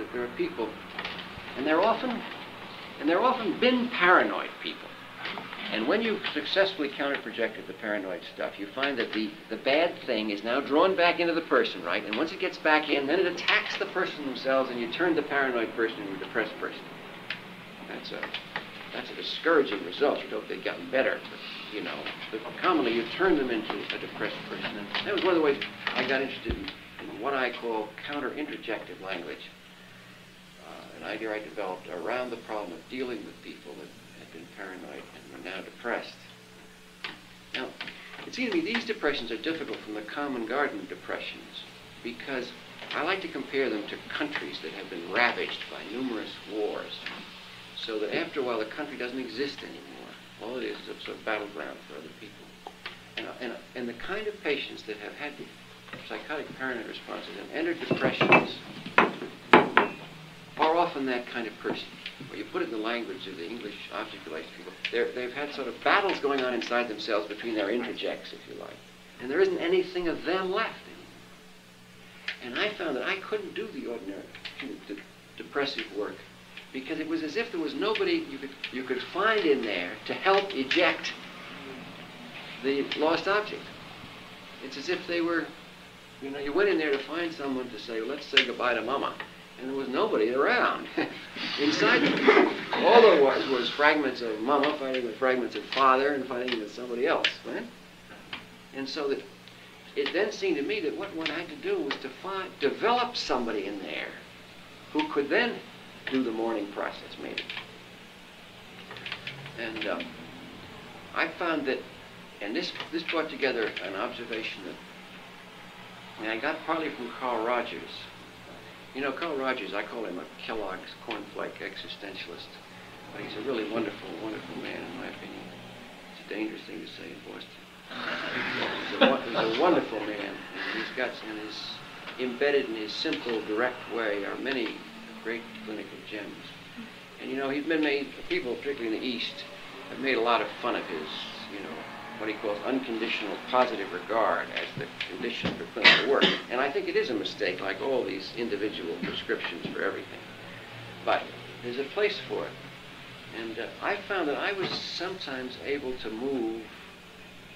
that there are people, and they're often been paranoid people. And when you've successfully counter-projected the paranoid stuff, you find that the bad thing is now drawn back into the person, right? And once it gets back in, then it attacks the person themselves, and you turn the paranoid person into a depressed person. That's a discouraging result. You'd hope they'd gotten better, but, you know, commonly you turn them into a depressed person. And that was one of the ways I got interested in what I call counter-interjected language, an idea I developed around the problem of dealing with people that had been paranoid and were now depressed. Now, it seems to me these depressions are difficult from the common garden depressions because I like to compare them to countries that have been ravaged by numerous wars, so that after a while the country doesn't exist anymore. All it is a sort of battleground for other people. And the kind of patients that have had psychotic paranoid responses and entered depressions are often that kind of person. Or you put it in the language of the English object-related people, they've had sort of battles going on inside themselves between their interjects, if you like. And there isn't anything of them left anymore. And I found that I couldn't do the ordinary depressive work because it was as if there was nobody you could find in there to help eject the lost object. It's as if they were, you know, you went in there to find someone to say, let's say goodbye to Mama. And there was nobody around. Inside them, all there was fragments of Mama fighting with fragments of Father and fighting with somebody else, right? And so that it then seemed to me that what one had to do was to develop somebody in there who could then do the mourning process, maybe. And I found that, and this brought together an observation that I got partly from Carl Rogers. You know, Carl Rogers, I call him a Kellogg's cornflake existentialist, but he's a really wonderful, wonderful man, in my opinion. It's a dangerous thing to say in Boston. He's a wonderful man, and he's got, and is embedded in his simple, direct way are many great clinical gems. And you know, he's been made, people, particularly in the East, have made a lot of fun of his, you know, what he calls unconditional positive regard as the condition for clinical work. And I think it is a mistake, like all these individual prescriptions for everything. But there's a place for it. And I found that I was sometimes able to move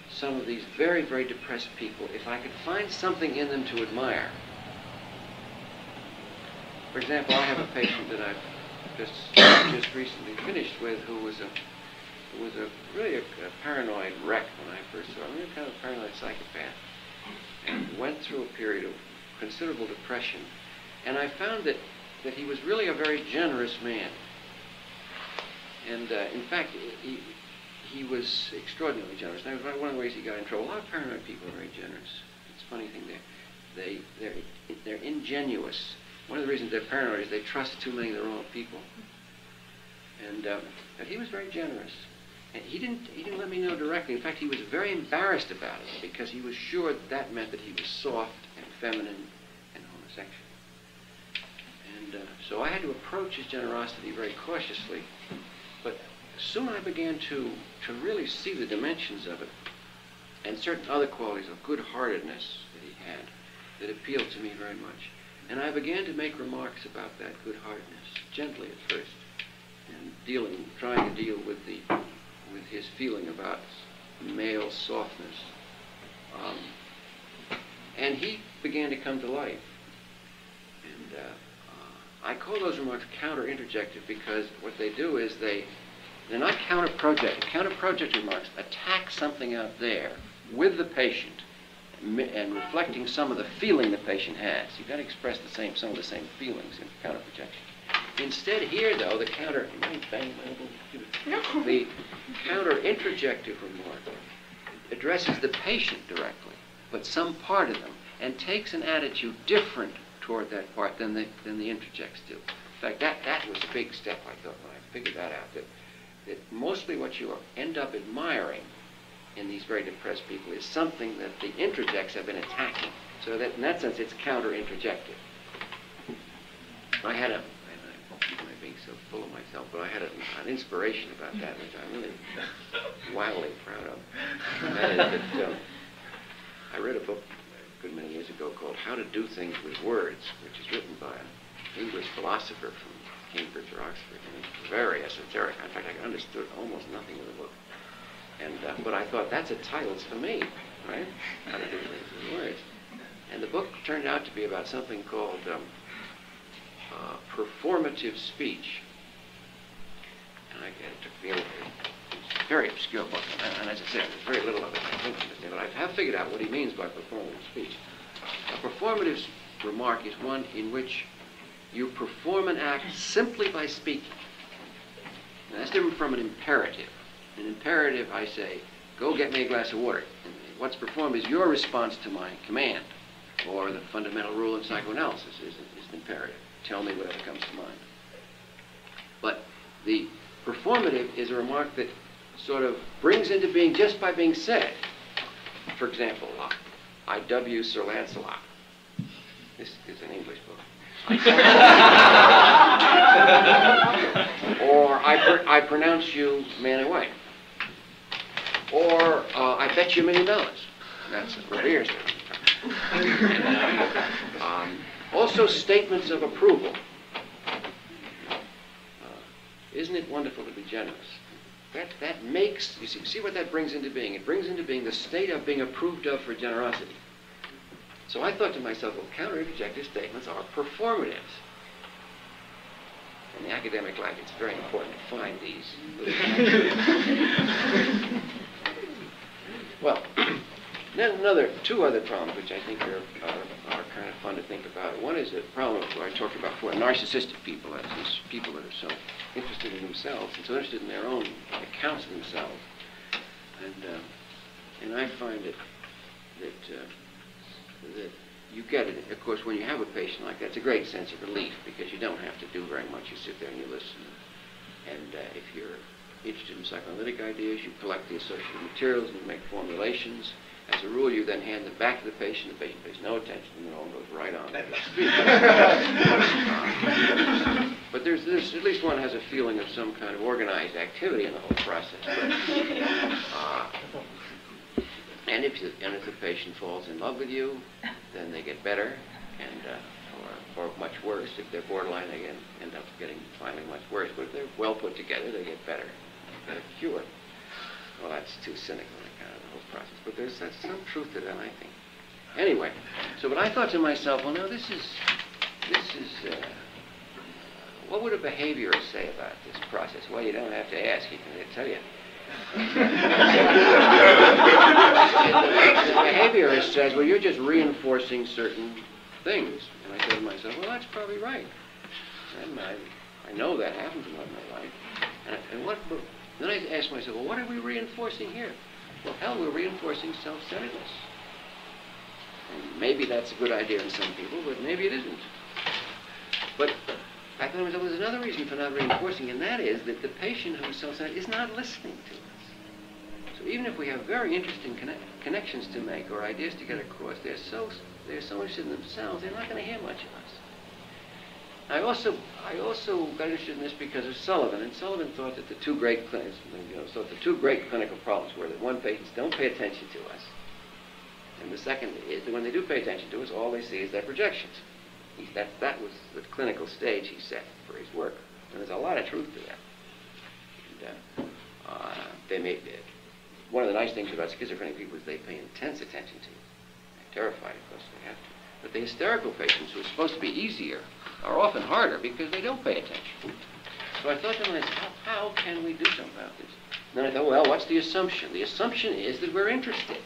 some of these very, very depressed people if I could find something in them to admire. For example, I have a patient that I've just recently finished with who was really a paranoid wreck when I first saw him. He was kind of a paranoid psychopath and went through a period of considerable depression. And I found that he was really a very generous man. And in fact, he was extraordinarily generous. And that was one of the ways he got in trouble. A lot of paranoid people are very generous. It's a funny thing. They're ingenuous. One of the reasons they're paranoid is they trust too many of the wrong people. And but he was very generous. And he didn't let me know directly. In fact, he was very embarrassed about it because he was sure that meant that he was soft and feminine and homosexual. And so I had to approach his generosity very cautiously. But soon I began to really see the dimensions of it and certain other qualities of good-heartedness that he had that appealed to me very much. And I began to make remarks about that good-heartedness, gently at first, and trying to deal with his feeling about male softness. And he began to come to life. And I call those remarks counter-interjective because what they do is they're not counter-projective. Counter-projective remarks attack something out there with the patient and reflecting some of the feeling the patient has. You've got to express some of the same feelings in counter-projection. Instead here, though, the counter-interjective remark addresses the patient directly, but some part of them, and takes an attitude different toward that part than the interjects do. In fact, that was a big step, I thought, when I figured that out, that mostly what you end up admiring in these very depressed people is something that the interjects have been attacking. So that in that sense, it's counter-interjective. I'm being so full of myself, but I had an inspiration about that, which I'm really wildly proud of. That is that I read a book a good many years ago called How to Do Things with Words, which is written by a English philosopher from Cambridge or Oxford, and very esoteric. In fact, I understood almost nothing of the book. And but I thought, that's a title, it's for me, right? How to do things with words. And the book turned out to be about something called performative speech. And it took me it's a very obscure book, and as I said, there's very little of it I think understand, but I have figured out what he means by performative speech. A performative remark is one in which you perform an act simply by speaking. Now, that's different from an imperative. An imperative, I say, go get me a glass of water. And what's performed is your response to my command, or the fundamental rule in psychoanalysis is an imperative. Tell me whatever comes to mind. But the performative is a remark that sort of brings into being just by being said. For example, I W Sir Lancelot. This is an English book. Or I pronounce you man and wife. Or I bet you $1 million. That's Revere's. Also statements of approval. Isn't it wonderful to be generous? That makes, you see what that brings into being? It brings into being the state of being approved of for generosity. So I thought to myself, well, counter-objective statements are performatives. In the academic life, it's very important to find these little Well, then two other problems which I think are kind of fun to think about. One is a problem I talked about before, narcissistic people. That's these people that are so interested in themselves and so interested in their own accounts of themselves. And I find that you get it, of course, when you have a patient like that, it's a great sense of relief because you don't have to do very much. You sit there and you listen. And if you're interested in psychoanalytic ideas, you collect the associated materials and you make formulations. As a rule, you then hand them back to the patient. The patient pays no attention, and it all goes right on. But there's at least one has a feeling of some kind of organized activity in the whole process. And if the patient falls in love with you, then they get better, and or much worse. If they're borderline, they end up getting finally much worse. But if they're well put together, they get better, get a cure. Well, that's too cynical, kind of the whole process. But there's some truth to that, I think. Anyway, but I thought to myself, well, no, this is. What would a behaviorist say about this process? Well, you don't have to ask; he can tell you. The behaviorist says, well, you're just reinforcing certain things. And I said to myself, well, that's probably right. And I know that happens in my life. Then I asked myself, well, what are we reinforcing here? Well, hell, we're reinforcing self-centeredness. And maybe that's a good idea in some people, but maybe it isn't. But I thought to myself, there's another reason for not reinforcing, and that is that the patient who's self-centered is not listening to us. So even if we have very interesting connections to make or ideas to get across, they're so interested in themselves, they're not going to hear much of us. I also got interested in this because of Sullivan, and Sullivan thought that the two great clinical problems were that one, patients don't pay attention to us, and the second is that when they do pay attention to us, all they see is their projections. That was the clinical stage he set for his work, and there's a lot of truth to that. And one of the nice things about schizophrenic people is they pay intense attention to you. They're terrified, of course, they have to. But the hysterical patients, who are supposed to be easier, are often harder because they don't pay attention. So I thought to myself, how can we do something about this? And then I thought, well, what's the assumption? The assumption is that we're interested.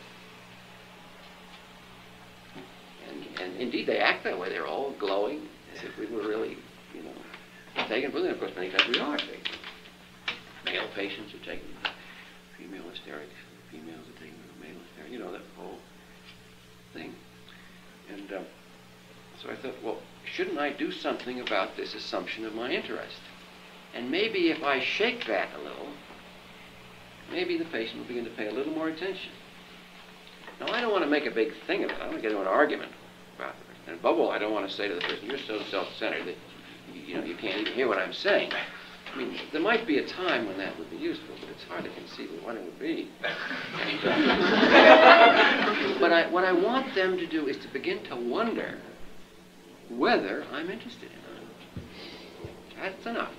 And indeed, they act that way. They're all glowing, as if we were really, taken. But of course, many times we are taken. Male patients are taken female hysterics. Females are taken male hysterics. That whole thing. And so I thought, well, shouldn't I do something about this assumption of my interest? And maybe if I shake that a little, maybe the patient will begin to pay a little more attention. Now, I don't want to make a big thing of it. I don't want to get into an argument about it. And above all, I don't want to say to the person, you're so self-centered that you can't even hear what I'm saying. I mean, there might be a time when that would be useful, but it's hard to conceive of when it would be. But what I want them to do is to begin to wonder whether I'm interested in them. That's enough.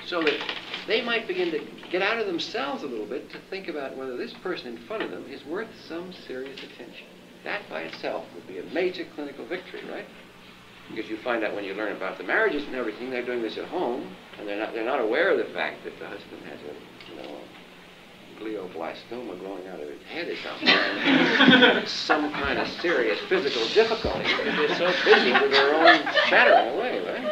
So that they might begin to get out of themselves a little bit to think about whether this person in front of them is worth some serious attention. That by itself would be a major clinical victory, right? Because you find out when you learn about the marriages and everything, they're doing this at home, and they're not aware of the fact that the husband has a glioblastoma growing out of his head or something, and some kind of serious physical difficulty because they're so busy with their own chattering away, right?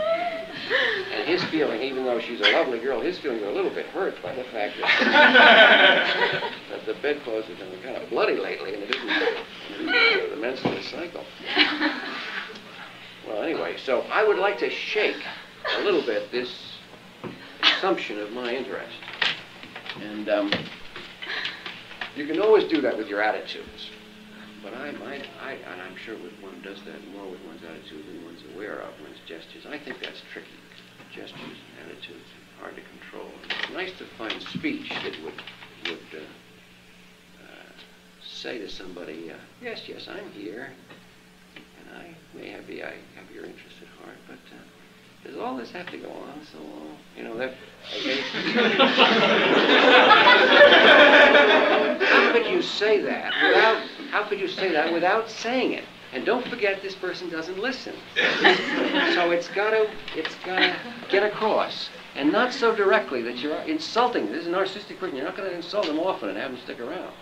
And his feeling, even though she's a lovely girl, his feelings are a little bit hurt by the fact that, that the bedclothes have been kind of bloody lately, and it isn't the menstrual cycle. Well, anyway, so I would like to shake a little bit this assumption of my interest. And you can always do that with your attitudes. But and I'm sure one does that more with one's attitude than one's aware of, one's gestures. I think that's tricky. Gestures and attitudes are hard to control. It's nice to find speech that would say to somebody, yes, I'm here. And I may have your interest at heart, but does all this have to go on so long? You know, that... How could you say that without saying it? And don't forget, this person doesn't listen. So it's got to get across. And not so directly that you're insulting. This is a narcissistic person. You're not going to insult them often and have them stick around.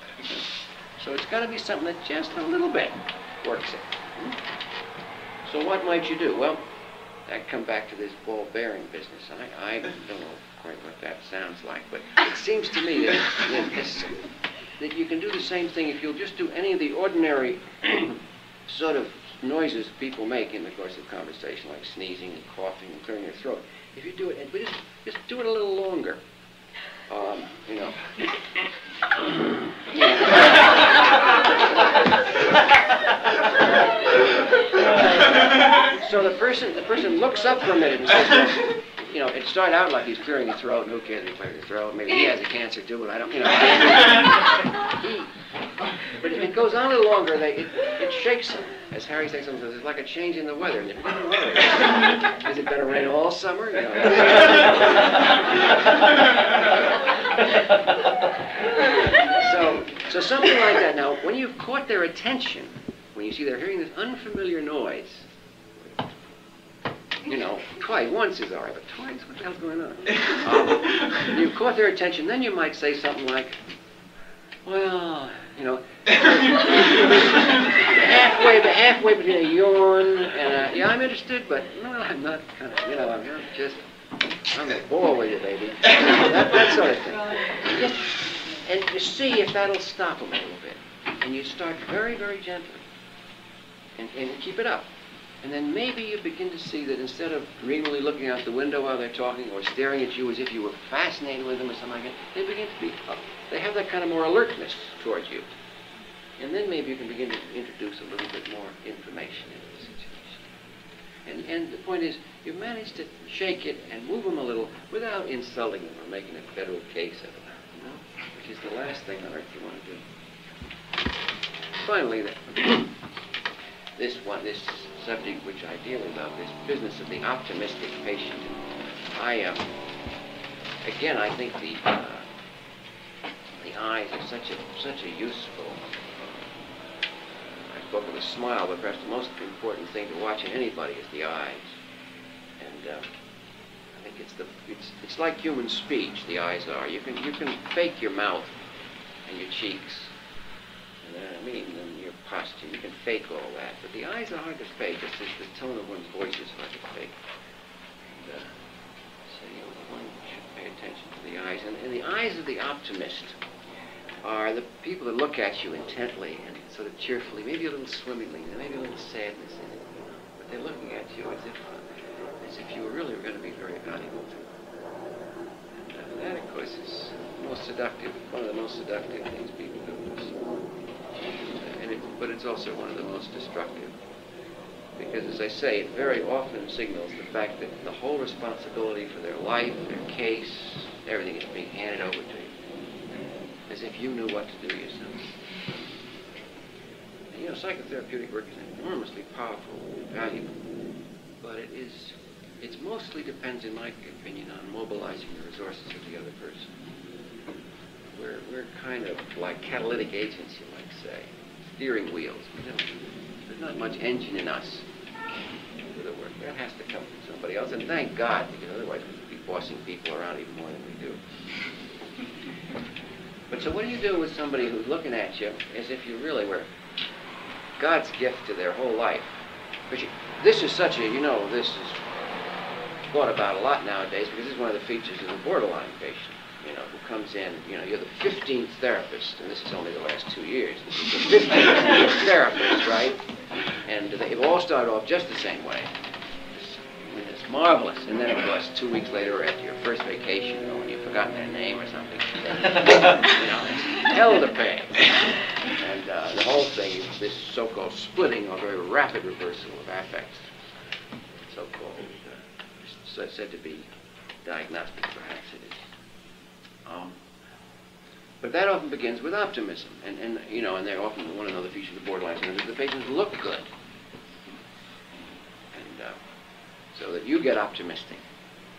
So it's got to be something that just a little bit works it. So what might you do? Well, I come back to this ball bearing business. I don't know quite what that sounds like, but it seems to me that you can do the same thing if you'll just do any of the ordinary sort of noises people make in the course of conversation, like sneezing and coughing and clearing your throat. If you do it, but just do it a little longer. You know. So the person looks up for a minute and says, well, you know, it started out like he's clearing his throat, and who cares if he clears his throat? Maybe he has a cancer too, but I don't, you know. But if it goes on a little longer, it shakes him. As Harry says sometimes, it's like a change in the weather. And is it going to rain all summer? You know. So something like that. Now, when you've caught their attention, when you see they're hearing this unfamiliar noise, you know, once is all right, but twice, what the hell's going on? You've caught their attention, then you might say something like, well, you know, halfway between a yawn and yeah, I'm interested, but no, I'm not kind of, you know, I'm a bore with you, baby. That sort of thing. And you see if that'll stop them a little bit. And you start very, very gently. And keep it up. And then maybe you begin to see that instead of dreamily looking out the window while they're talking or staring at you as if you were fascinated with them or something like that, they begin to be up. They have that kind of more alertness towards you. And then maybe you can begin to introduce a little bit more information into the situation. And the point is, you've managed to shake it and move them a little without insulting them or making a federal case of it, you know, which is the last thing on earth you want to do. Finally, this subject which I deal with, this business of the optimistic patient. Again, I think the eyes are such a useful. I spoke of the smile, but perhaps the most important thing to watch in anybody is the eyes. And I think it's like human speech. The eyes are. You can fake your mouth and your cheeks. And and your posture, you can fake all that, but the eyes are hard to fake. It's just the tone of one's voice is hard to fake. And, so one should pay attention to the eyes. And the eyes of the optimist are the people that look at you intently and sort of cheerfully, maybe a little swimmingly, maybe a little sadness in it, you know. But they're looking at you as if you were really going to be very valuable to them. And that, of course, is most seductive. One of the most seductive things people do. But it's also one of the most destructive. Because, as I say, it very often signals the fact that the whole responsibility for their life, their case, everything is being handed over to you. As if you knew what to do yourself. And, you know, psychotherapeutic work is enormously powerful and valuable. But it is it mostly depends, in my opinion, on mobilizing the resources of the other person. We're kind of like catalytic agents, you might say, steering wheels. There's not much engine in us for the work. That has to come from somebody else, and thank God, because otherwise we'd be bossing people around even more than we do. But so what do you do with somebody who's looking at you as if you really were God's gift to their whole life? But this is such a, this is thought about a lot nowadays, because this is one of the features of the borderline patient, who comes in, you're the 15th therapist, and this is only the last 2 years. This is the 15th therapist, right? And they've all started off just the same way. It's marvelous. And then, of course, 2 weeks later, or after your first vacation, when you've forgotten their name or something, it's hell to pay. And the whole thing is this so-called splitting or very rapid reversal of affects, so-called, said to be diagnostic, perhaps it is. But that often begins with optimism, and they're often one of the other features of the borderline syndrome is the patients look good, and so that you get optimistic,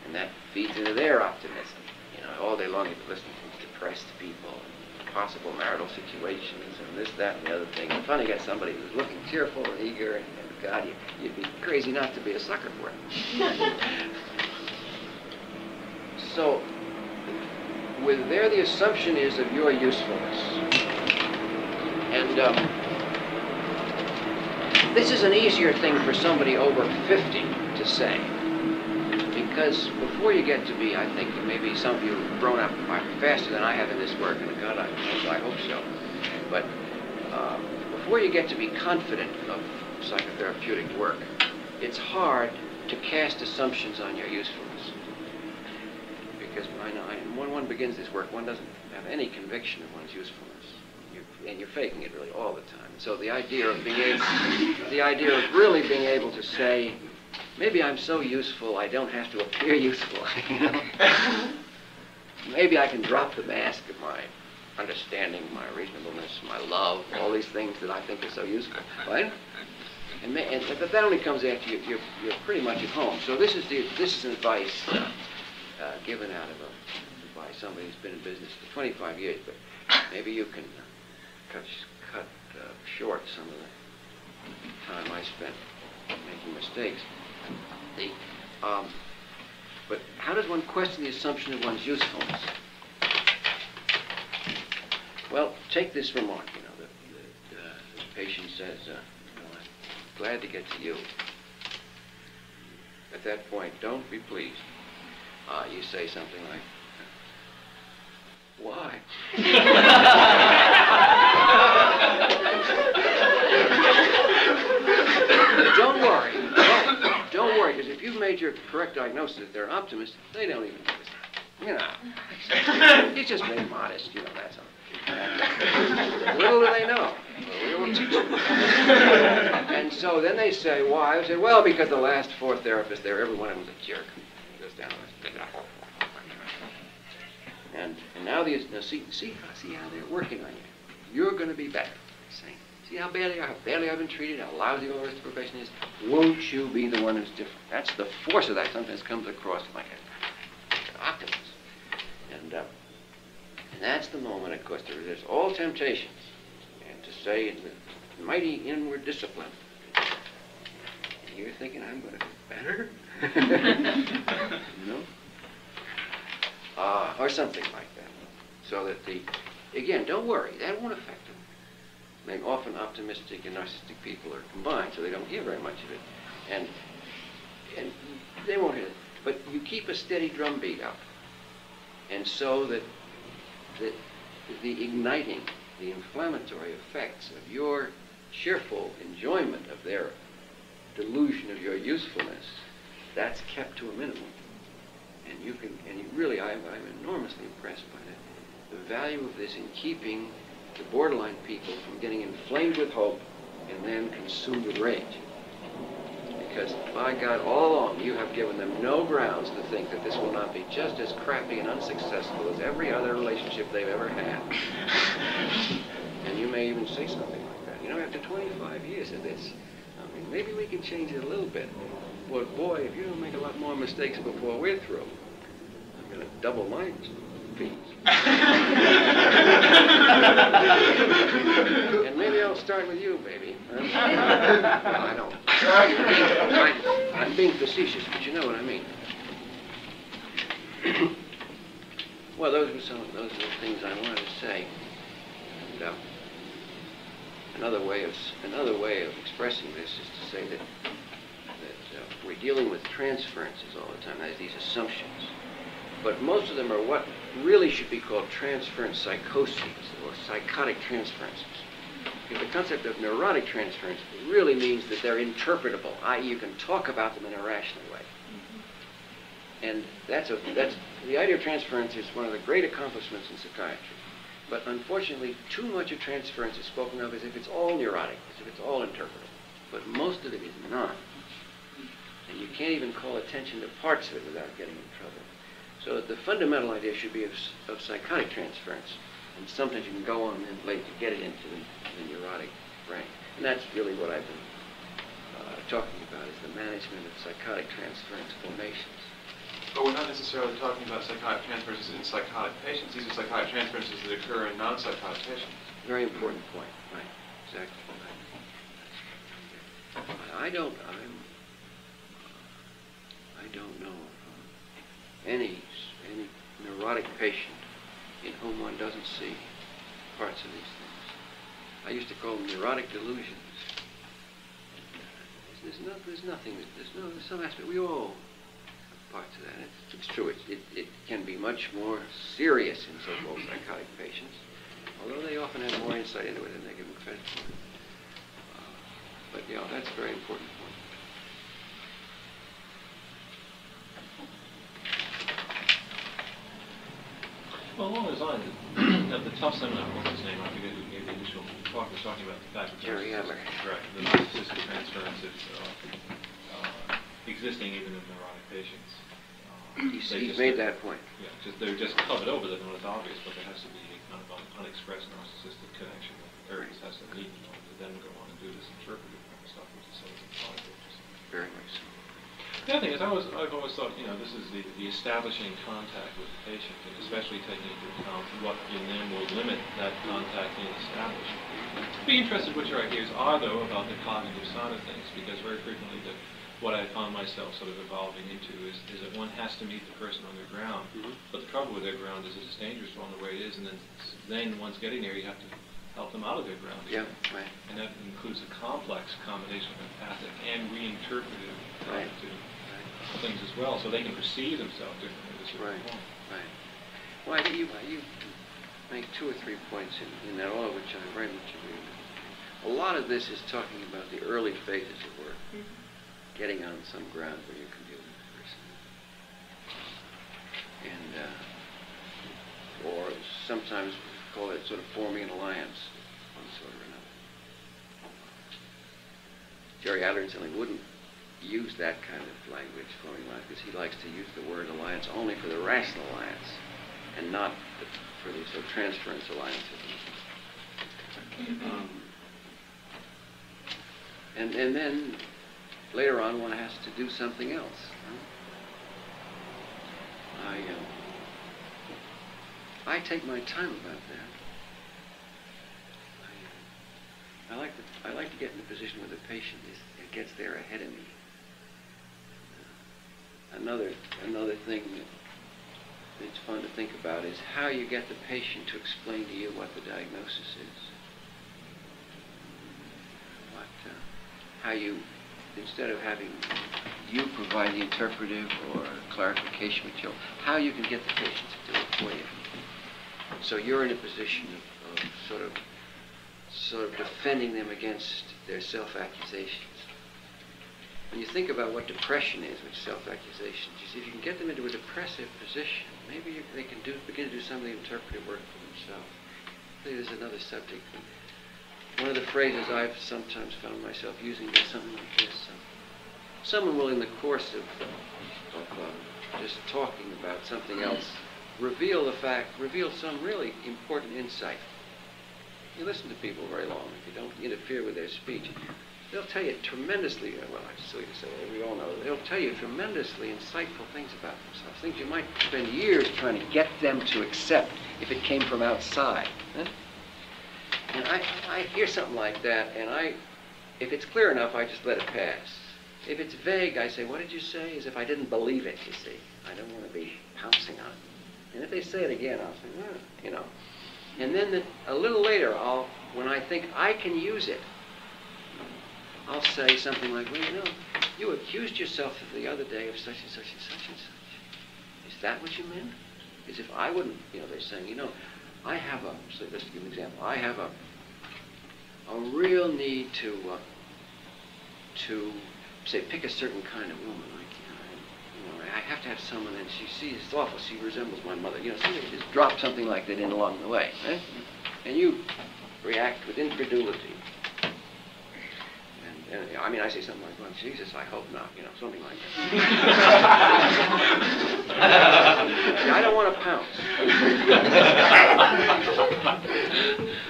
and that feeds into their optimism. All day long you're listening to depressed people, and possible marital situations, and this, that, and the other thing. And finally, you get somebody who's looking cheerful and eager, and God, you'd be crazy not to be a sucker for it. So, there the assumption is of your usefulness. And this is an easier thing for somebody over 50 to say. Because before you get to be, I think, maybe some of you have grown up faster than I have in this work, and God, I hope so. But before you get to be confident of psychotherapeutic work, it's hard to cast assumptions on your usefulness. Because when one begins this work, one doesn't have any conviction of one's usefulness. And you're faking it really all the time. So the idea of really being able to say, maybe I'm so useful I don't have to appear useful. Maybe I can drop the mask of my understanding, my reasonableness, my love, all these things that I think are so useful, right? But that only comes after you're pretty much at home. So this is advice given out by somebody who's been in business for 25 years, but maybe you can cut short some of the time I spent making mistakes. But how does one question the assumption of one's usefulness? Well, take this remark, the patient says, I'm glad to get to you. At that point, don't be pleased. You say something like, why? Don't worry. Don't worry, because if you've made your correct diagnosis that they're an optimist, they don't even notice. He's just being modest, that's all. Little do they know. We will teach them. And so then they say, why? I say, well, because the last 4 therapists there, every one of them was a jerk. He goes down and now see how they're working on you. You're going to be better. See how badly I've been treated, how lousy all the rest of the profession is. Won't you be the one who's different? That's the force of that. Sometimes comes across like an octopus. And that's the moment, of course, to resist all temptations and to say in the mighty inward discipline, you're thinking I'm going to be better? Or something like that. So that again, don't worry, that won't affect them. I mean, often optimistic and narcissistic people are combined, so they don't hear very much of it. And they won't hear it. But you keep a steady drumbeat up. And so that the igniting, the inflammatory effects of your cheerful enjoyment of their delusion of your usefulness, that's kept to a minimum. I'm enormously impressed by that. The value of this in keeping the borderline people from getting inflamed with hope and then consumed with rage. Because, by God, all along you have given them no grounds to think that this will not be just as crappy and unsuccessful as every other relationship they've ever had. And you may even say something like that. After 25 years of this, maybe we can change it a little bit. But boy, if you don't make a lot more mistakes before we're through, I'm going to double my fees. And maybe I'll start with you, baby. Huh? No, I don't. I'm being facetious, but you know what I mean. Well, those are the things I wanted to say. And, another way of expressing this is to say that we're dealing with transferences all the time. That is, these assumptions. But most of them are what really should be called transference psychoses or psychotic transferences. Because the concept of neurotic transference really means that they're interpretable, i.e., you can talk about them in a rational way. And that's the idea of transference is one of the great accomplishments in psychiatry. But unfortunately, too much of transference is spoken of as if it's all neurotic, as if it's all interpretable. But most of it is not. And you can't even call attention to parts of it without getting in trouble. So the fundamental idea should be of psychotic transference. And sometimes you can go on and late to get it into the neurotic brain. And that's really what I've been talking about, is the management of psychotic transference formations. But we're not necessarily talking about psychotic transferences in psychotic patients. These are psychotic transferences that occur in non-psychotic patients. Very important point. Right. Exactly. Right. I don't know of any neurotic patient in whom one doesn't see parts of these things. I used to call them neurotic delusions. There's some aspect. We all have parts of that. It's true. It can be much more serious in so-called psychotic patients, although they often have more insight into it than they give them credit for. But yeah, that's a very important point. Well, along those lines, at the tough seminar, what was his name? I forget who gave the initial talk, was talking about the fact that Jerry Adler. Right, the narcissistic transference is existing even in neurotic patients. He's made that point. Yeah, they're just covered over them when it's obvious, but there has to be a kind of unexpressed narcissistic connection that the therapist has to meet in order to then go on and do this interpretive kind of stuff, which is so important. Very much so. The other thing is, I've always thought, this is the establishing contact with the patient, and especially taking into account what in them will limit that contact being established. I'd be interested what your ideas are, though, about the cognitive side of things, because very frequently what I found myself sort of evolving into is that one has to meet the person on their ground. Mm-hmm. But the trouble with their ground is it's dangerous on the way it is, and then once getting there, you have to help them out of their ground. Yeah, right. And that includes a complex combination of empathic and reinterpretive things as well, so they can perceive themselves differently at a certain point. Right. Well, I think you make 2 or 3 points in that, all of which I very much agree with. A lot of this is talking about the early phases of work, getting on some ground where you can deal with the person. And, or sometimes we call it sort of forming an alliance, one sort or another. Jerry Adler certainly wouldn't use that kind of language, forming alliance, because he likes to use the word alliance only for the rational alliance, and not for the sort of transference alliances. And then later on, one has to do something else. I take my time about that. I like to get in a position where the patient gets there ahead of me. Another thing that's fun to think about is how you get the patient to explain to you what the diagnosis is. How you, instead of having you provide the interpretive or clarification material, how you can get the patient to do it for you. So you're in a position of sort of defending them against their self-accusations. When you think about what depression is, which self-accusations, you see, if you can get them into a depressive position, maybe they can begin to do some of the interpretive work for themselves. I think there's another subject. One of the phrases I've sometimes found myself using is something like this. Someone will, in the course of just talking about something else, reveal some really important insight. You listen to people very long. If you don't interfere with their speech, they'll tell you tremendously, well, it's silly to say it, we all know, they'll tell you tremendously insightful things about themselves, things you might spend years trying to get them to accept if it came from outside. Huh? And I hear something like that, and if it's clear enough, I just let it pass. If it's vague, I say, what did you say? As if I didn't believe it, you see. I don't want to be pouncing on it. And if they say it again, I'll say, you know. And then a little later, when I think I can use it, I'll say something like, well, you know, you accused yourself the other day of such and such and such and such. Is that what you meant? As if I wouldn't, you know, they're saying, you know, I have so let's give an example. I have a real need to say, pick a certain kind of woman. Like, you know, I have to have someone, and she sees, it's awful, she resembles my mother. You know, somebody just drop something like that in along the way. Right? And you react with incredulity. And I mean, I say something like, well, Jesus, I hope not, you know, something like that. I don't want to pounce.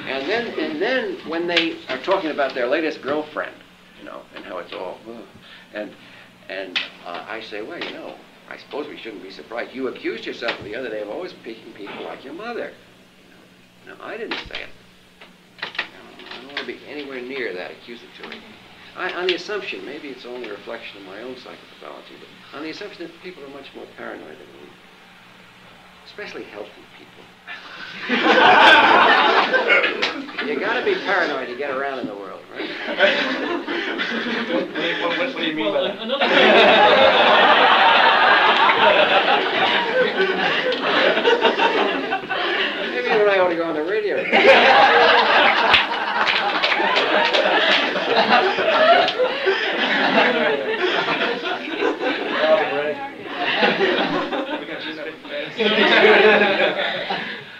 And then when they are talking about their latest girlfriend, you know, and how it's all, and I say, well, you know, I suppose we shouldn't be surprised. You accused yourself the other day of always picking people like your mother. No, I didn't say it. I don't want to be anywhere near that accusatory. On the assumption, maybe it's only a reflection of my own psychopathology, but on the assumption that people are much more paranoid than we, especially healthy people. You got to be paranoid to get around in the world, right? What do you mean by that? Another Maybe you and I ought to go on the radio.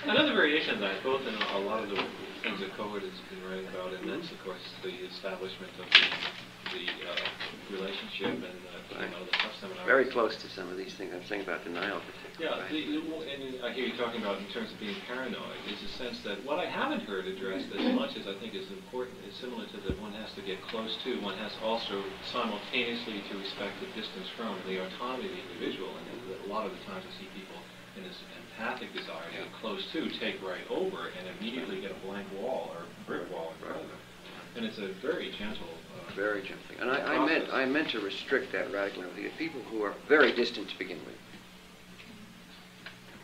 Another variation of that, both in a lot of the things that Cohort has been writing about, and that's, of course, the establishment of the relationship and the tough seminars. Very close to some of these things. I'm saying about denial particularly. Yeah, and I hear you talking about in terms of being paranoid, is a sense that what I haven't heard addressed as much as I think is important is similar to that one has to get close to, one has also simultaneously to respect the distance from and the autonomy of the individual. And a lot of the times I see people in this empathic desire to get close to, take right over, and immediately get a blank wall or brick wall in front of them. And it's a very gentle. Very gentle. And I meant to restrict that radically with people who are very distant to begin with.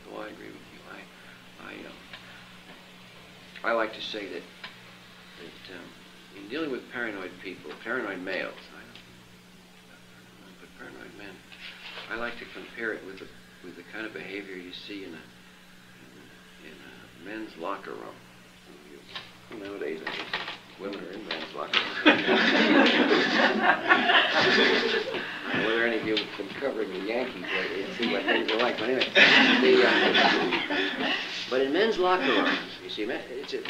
So I agree with you. I like to say that in dealing with paranoid people, paranoid males, but paranoid men, I like to compare it with the kind of behavior you see in a men's locker room. Nowadays, I guess women are in men's locker rooms. Whether any of you have been covering the Yankees lately and see what things are like. But anyway, but in men's locker rooms, you see,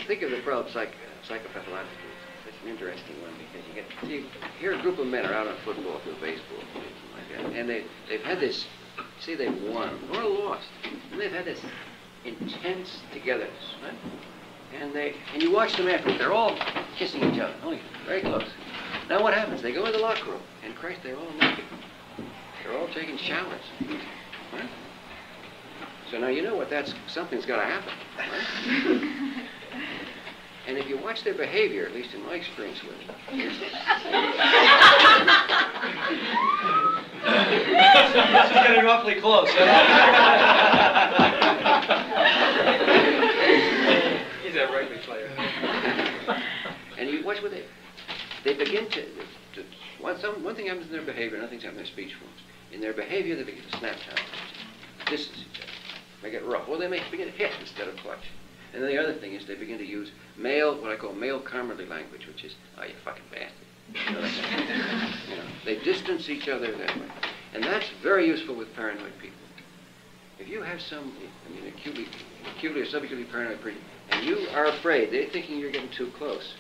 think of the problem psychopathologically. It's such an interesting one because you hear a group of men are out on football field, baseball, something like that, and they've had this. See, they've won or lost, and they've had this intense togetherness, right? And you watch them afterwards. They're all kissing each other, only very close. Now what happens? They go in the locker room, and Christ, they're all naked. They're all taking showers, right? So now you know what something's got to happen, right? And if you watch their behavior, at least in my experience with them, This is getting awfully close. He's a rugby player. And you watch what they begin to one thing happens in their behavior, another thing happens in their speech forms. In their behavior, they begin to snap out, distance each other, they get rough. Or they may begin to hit instead of clutch. And then the other thing is they begin to use what I call male comradely language, which is, oh, you fucking bastard. They distance each other that way. And that's very useful with paranoid people. If you have acutely or subacutely paranoid person, and you are afraid, they're thinking you're getting too close,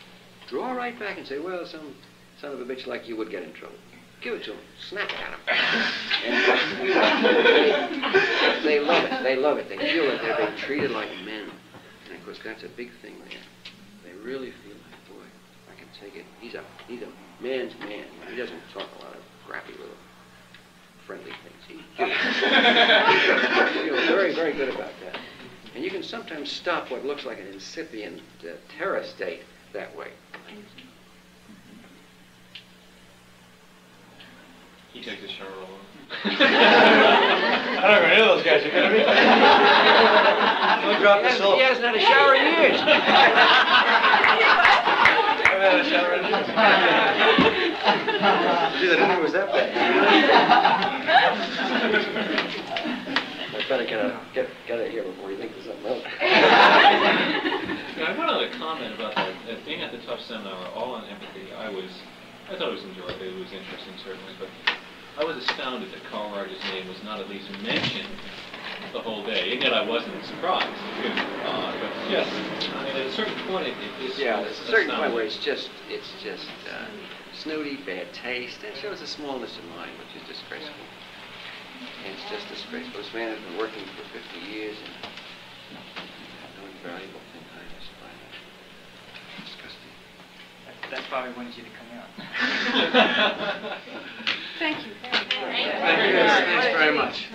draw right back and say, well, some son of a bitch like you would get in trouble. Give it to them. Snap at them. And they love it. They love it. They feel that they're being treated like men. And of course, that's a big thing there. They really feel like, boy, I can take it. He's a man's man. He doesn't talk a lot of crappy little friendly things. He's very, very good about that. And you can sometimes stop what looks like an incipient terror state that way. He takes a shower alone. I don't know any of those guys, you kidding me? He hasn't had a shower in years. I haven't had a shower in years. Gee, I didn't know it was that bad. I better get out of here before you think there's something else. Yeah, I want to comment about that. Being at the Tough seminar, all on empathy, I thought it was enjoyable. It was interesting, certainly, but I was astounded that Carl Rogers' name was not at least mentioned the whole day, and yet I wasn't surprised. But yes, I mean, at a certain point, it is. Yeah, there's a certain point where it's just snooty, bad taste. It shows a smallness of mind, which is disgraceful. And it's just disgraceful. This man has been working for 50 years and doing valuable things. I just find it disgusting. That's why we wanted you to come out. Thank you. Thank you. Thanks very much.